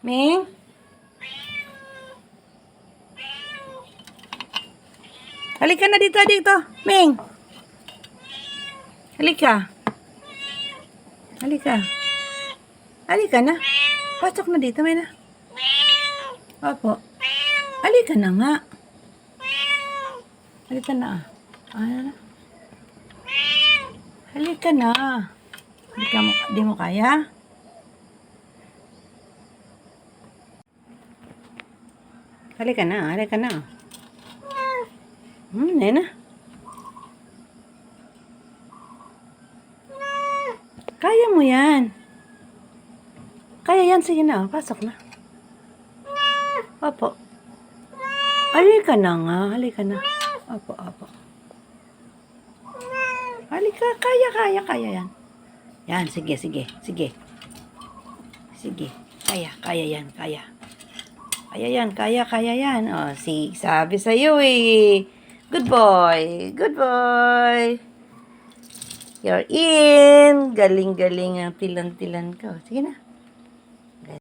Ming? Halika na dito. Ming! Halika. Halika na. Pasok na dito, may na. Opo. Halika na nga. Halika na. Ano na? Halika na. Di mo kaya? Halika na. Nena. Kaya mo yan. Kaya yan, sige na. Pasok na. Opo. Halika na nga. Halika na. Opo. Halika. Kaya yan. Yan, sige. Kaya yan. Kaya yan. O, sabi sa'yo eh. Good boy. You're in. Galing ang tilan-tilan ko. Sige na.